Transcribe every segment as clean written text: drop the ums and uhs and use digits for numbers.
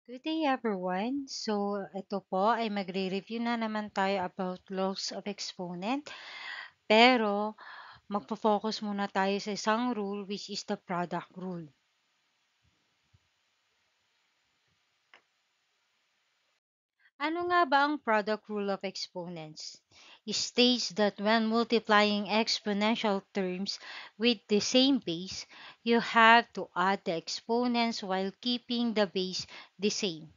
Good day everyone. So, ito po ay magre-review na naman tayo about laws of exponent. Pero, magpo-focus muna tayo sa isang rule which is the product rule. Ano nga ba ang product rule of exponents? It states that when multiplying exponential terms with the same base, you have to add the exponents while keeping the base the same.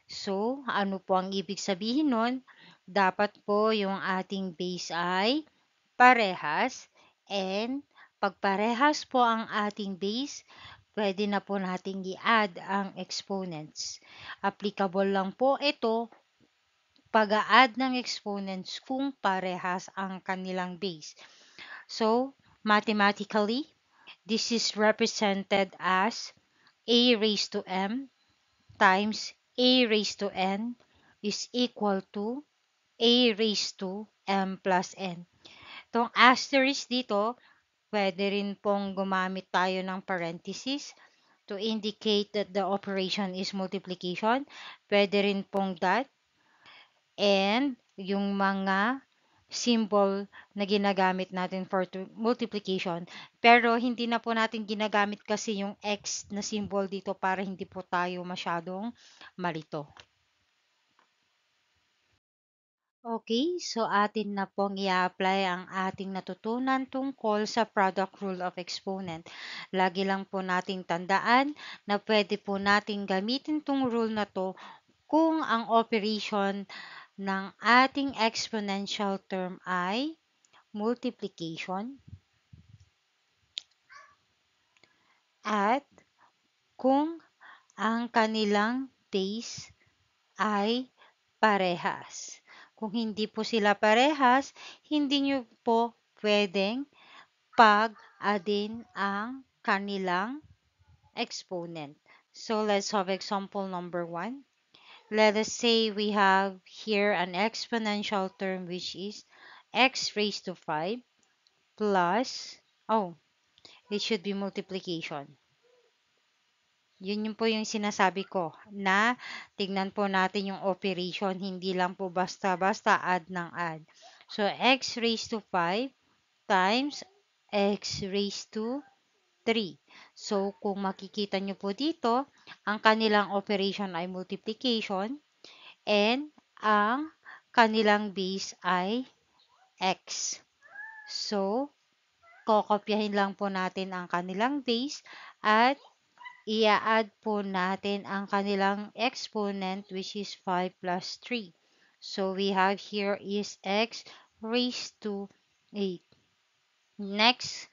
So, ano po ang ibig sabihin nun? Dapat po yung ating base ay parehas and pag parehas po ang ating base, pwede na po nating i-add ang exponents. Applicable lang po ito pag-a-add ng exponents kung parehas ang kanilang base. So, mathematically, this is represented as a raised to m times a raised to n is equal to a raised to m plus n. Itong asterisk dito, pwede rin pong gumamit tayo ng parenthesis to indicate that the operation is multiplication. Pwede rin pong dot and yung mga symbol na ginagamit natin for multiplication. Pero hindi na po natin ginagamit kasi yung X na symbol dito para hindi po tayo masyadong malito. Okay, so atin na pong i-apply ang ating natutunan tungkol sa product rule of exponent. Lagi lang po nating tandaan na pwede po nating gamitin tong rule na to kung ang operation ng ating exponential term ay multiplication at kung ang kanilang base ay parehas. Kung hindi po sila parehas, hindi nyo po pwedeng pag-adin ang kanilang exponent. So let's have example number 1. Let us say we have here an exponential term which is x raised to 5 plus, oh, it should be multiplication. Yun yung po yung sinasabi ko na tignan po natin yung operation, hindi lang po basta-basta add ng add. So, x raised to 5 times x raised to 3. So, kung makikita nyo po dito, ang kanilang operation ay multiplication and ang kanilang base ay x. So, kokopyahin lang po natin ang kanilang base at i-add po natin ang kanilang exponent which is 5 plus 3. So, we have here is x raised to 8. Next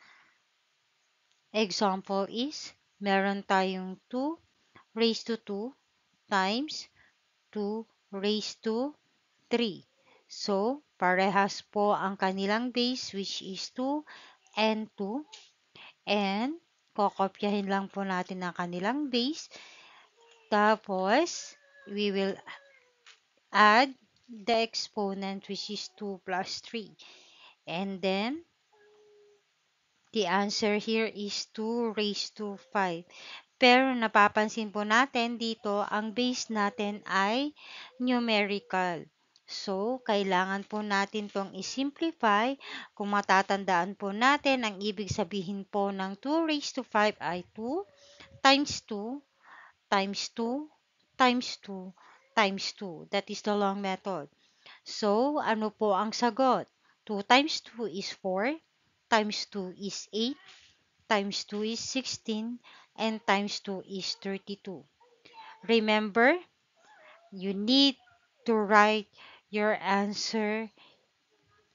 example is, meron tayong 2 raised to 2 times 2 raised to 3. So, parehas po ang kanilang base which is 2 and 2. And, kokopyahin lang po natin ang kanilang base. Tapos, we will add the exponent which is 2 plus 3. And then, the answer here is 2 raised to 5. Pero napapansin po natin dito, ang base natin ay numerical. So, kailangan po natin itong isimplify. Kung matatandaan po natin, ang ibig sabihin po ng 2 raised to 5 ay 2 times 2 times 2 times 2 times 2. That is the long method. So, ano po ang sagot? 2 times 2 is 4, times 2 is 8, times 2 is 16, and times 2 is 32. Remember, you need to write your answer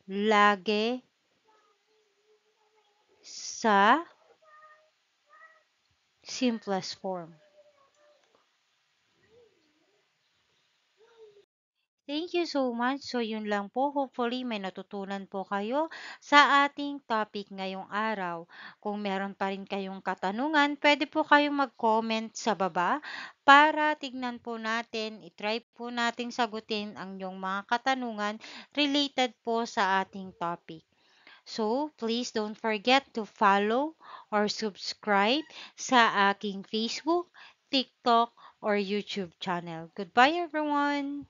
lagi sa simplest form. Thank you so much. So, yun lang po. Hopefully, may natutunan po kayo sa ating topic ngayong araw. Kung meron pa rin kayong katanungan, pwede po kayong mag-comment sa baba para tignan po natin, itry po nating sagutin ang inyong mga katanungan related po sa ating topic. So, please don't forget to follow or subscribe sa aking Facebook, TikTok, or YouTube channel. Goodbye, everyone.